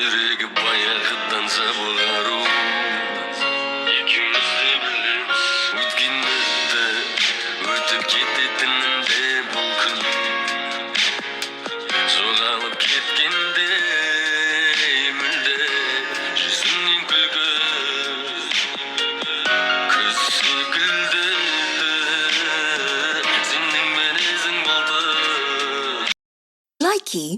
Жүрегі баяғыдан жабылару, екеуміз де білеміз өткен өтті, өтіп кететінін де мүмкін. Жоғалып кеткенде мүлде жүзіңнен күлкі, көз секілді сенің мінезің болды. Likey